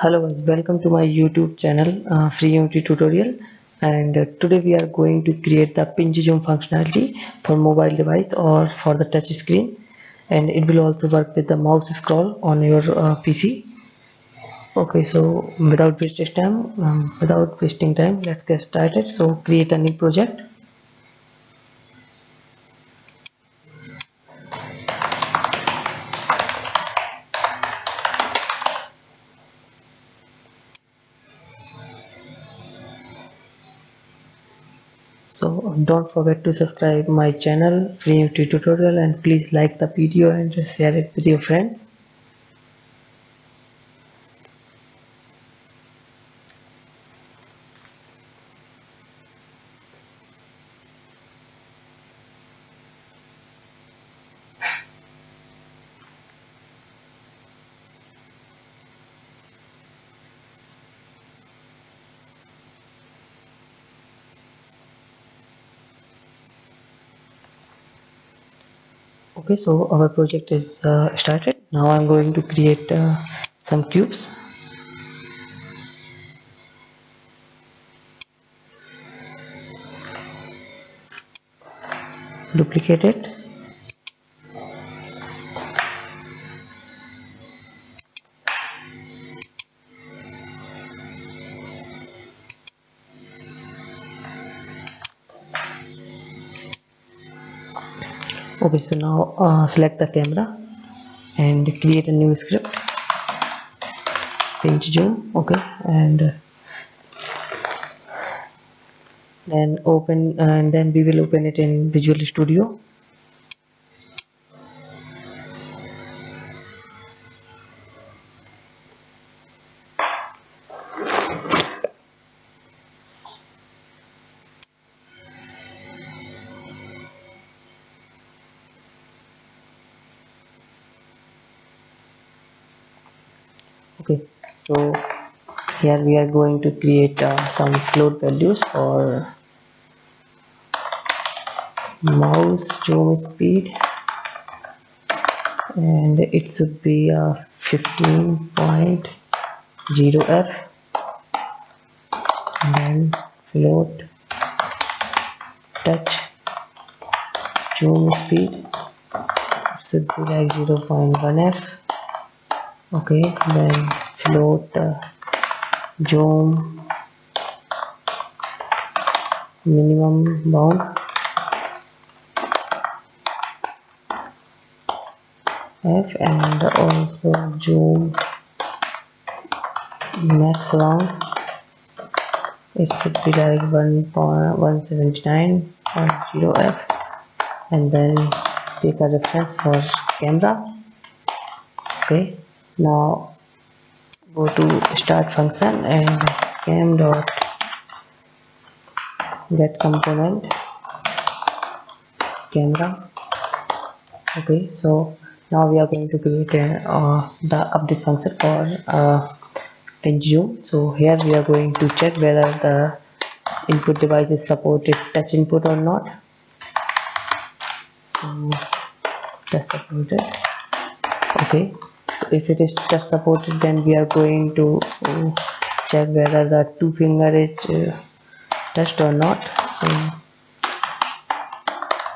Hello guys, welcome to my YouTube channel Free Unity Tutorial, and today we are going to create the pinch zoom functionality for mobile device or for the touch screen, and it will also work with the mouse scroll on your PC. Okay, so without wasting time, let's get started. So create a new project. So don't forget to subscribe my channel Free Unity Tutorial, and please like the video and share it with your friends. Okay, so our project is started. Now I'm going to create some cubes. Duplicate it. Okay, so now select the camera and create a new script. Pinch zoom. Okay, and then we will open it in Visual Studio. Okay, so here we are going to create some float values for mouse zoom speed, and it should be 15.0f, and then float touch zoom speed should be like 0.1f. Okay, then float zoom minimum bound f, and also zoom max bound, it should be like 179.0f, and then take a reference for camera. Okay, now go to start function and cam dot get component camera. Okay, so now we are going to create the update function for pinch zoom. So here we are going to check whether the input device is supported touch input or not. So touch supported. Okay, if it is touch supported, then we are going to check whether the two finger is touched or not. So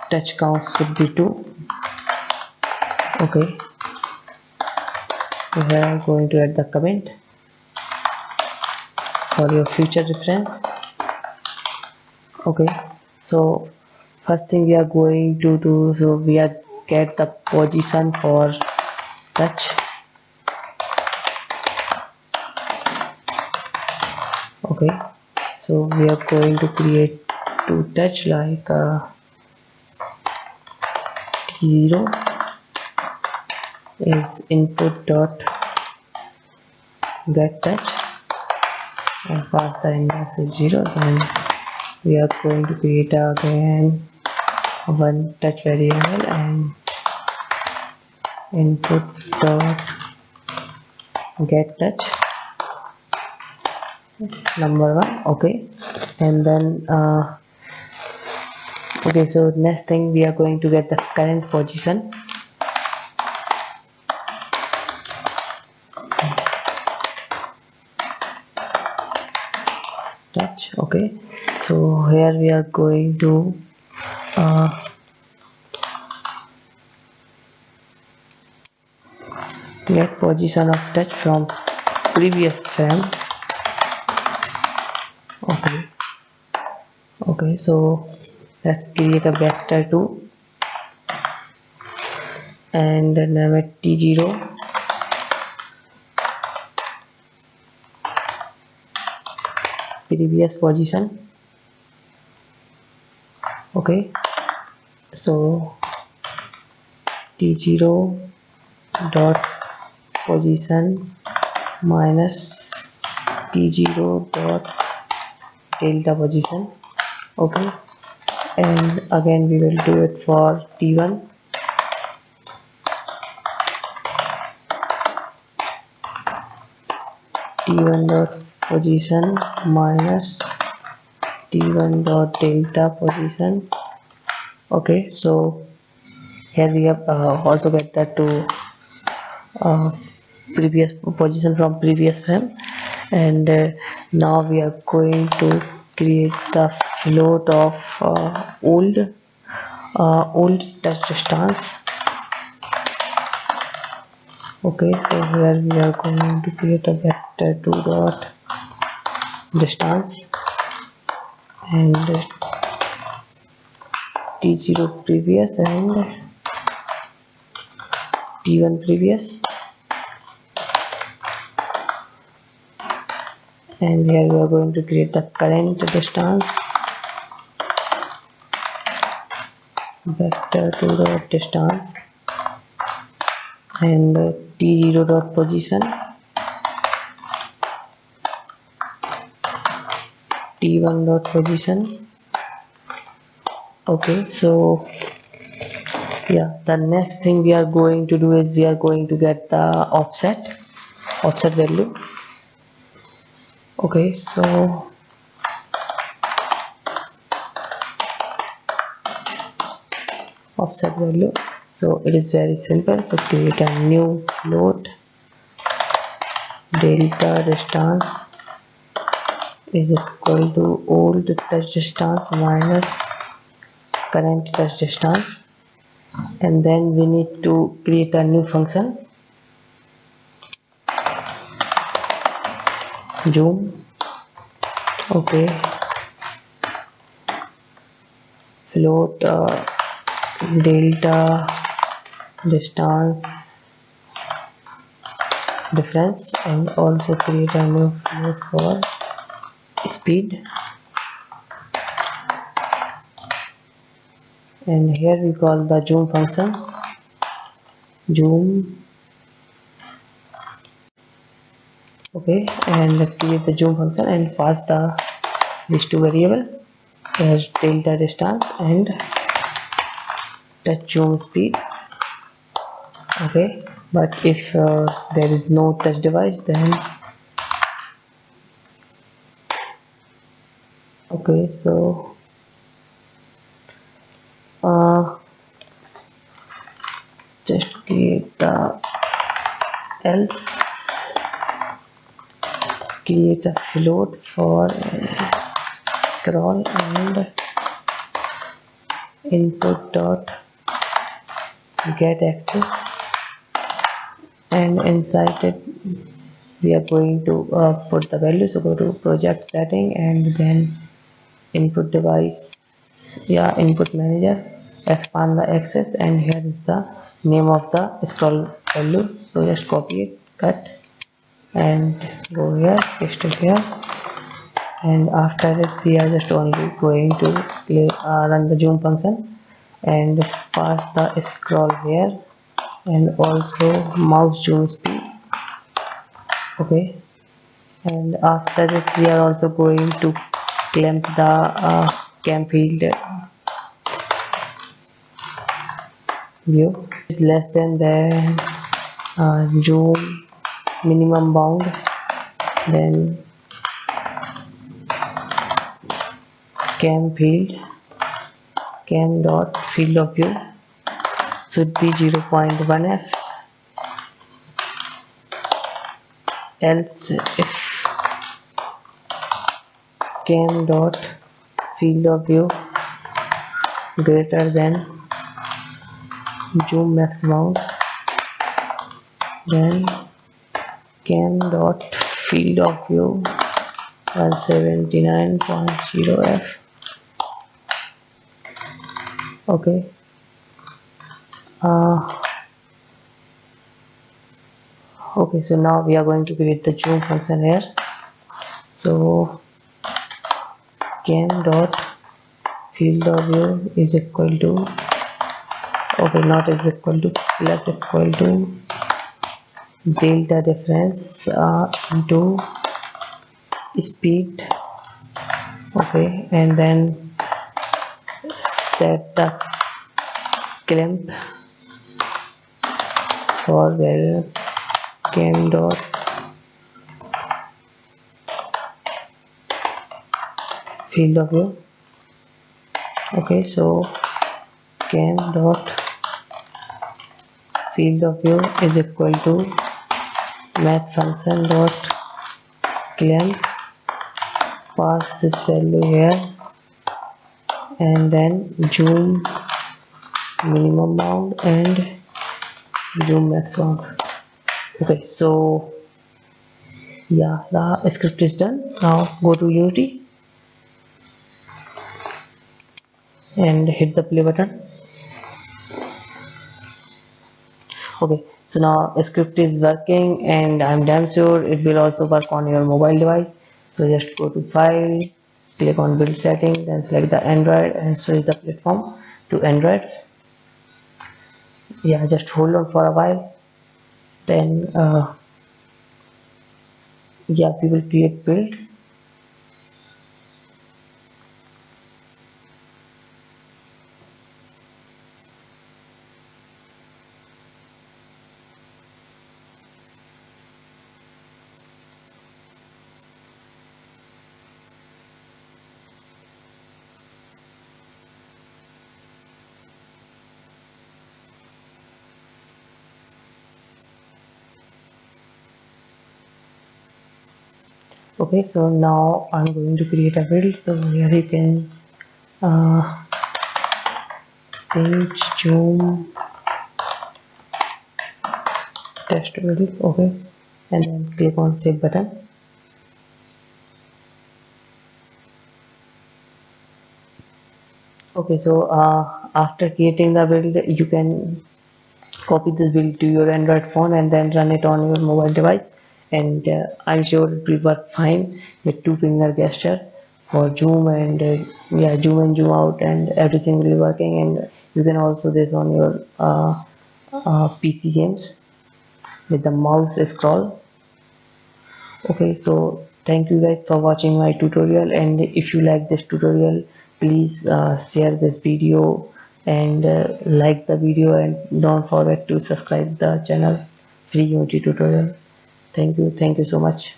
touch count should be 2. Okay, so here I'm going to add the comment for your future reference. Okay, so first thing we are going to do, so we are get the position for touch. Okay, so we are going to create two touch like t0 is input dot get touch, and pass the index is 0. Then we are going to create again one touch variable and input dot get touch number 1. Okay, and then okay, so next thing we are going to get the current position. Okay, so here we are going to get position of touch from previous frame. Okay, so let's create a vector 2 and name it T0, previous position. Okay, so T0 dot position minus T0 dot delta position. Okay, and again we will do it for T1. T1 dot position minus T1 dot delta position. Okay, so here we have also get that to previous position from previous frame, and now we are going to create the float of old touch distance. Okay, so here we are going to create a vector 2 dot distance and T0 previous and T1 previous, and here we are going to create the current distance vector 2 dot distance and T0 dot position, T1 dot position. Okay, so yeah, the next thing we are going to do is we are going to get the offset value. Okay, so offset value, so it is very simple. So create a new float, delta distance is equal to old touch distance minus current touch distance, and then we need to create a new function, zoom. Okay, float delta distance difference, and also create a new float for speed, and here we call the zoom function, zoom. Okay, and create the zoom function and pass these two variable as delta distance and touch zoom speed. Okay, but if there is no touch device, then okay, so just create the else, create a float for scroll and input dot get access, and inside it we are going to put the value. So go to project setting and then input device, input manager, expand the access, and here is the name of the scroll value. So just copy it, cut, and go here, paste it here, and after it we are just only going to run the zoom function and pass the scroll here and also mouse zoom speed. Okay, and after this we are also going to clamp the cam field view is less than the zoom minimum bound, then cam dot field of view should be 0.1 f, else if cam dot field of view greater than zoom max mount, then cam dot field of view 179.0 f. Okay, okay, so now we are going to create the zoom function here. So cam dot field of view is equal to, okay, not is equal to, plus equal to delta difference into speed. Okay, and then set the clamp for variable cam dot field of view. Okay, so cam dot field of view is equal to math function dot clamp, pass this value here, and then zoom minimum mount and zoom max mount. Okay, so yeah, the script is done. Now go to Unity and hit the play button. Okay, so now the script is working, and I'm damn sure it will also work on your mobile device. So just go to file, click on build setting, then select the Android and switch the platform to Android. Yeah, just hold on for a while, then yeah, we will create build. Okay, so now I'm going to create a build. So here you can page zoom test build. Okay, and then click on save button. Okay, so after creating the build, you can copy this build to your Android phone and then run it on your mobile device, and I'm sure it will work fine with two finger gesture for zoom and yeah, zoom and zoom out, and everything will be working. And you can also this on your PC games with the mouse scroll. Okay, so thank you guys for watching my tutorial, and if you like this tutorial, please share this video and like the video, and don't forget to subscribe the channel Free Unity Tutorial. Thank you so much.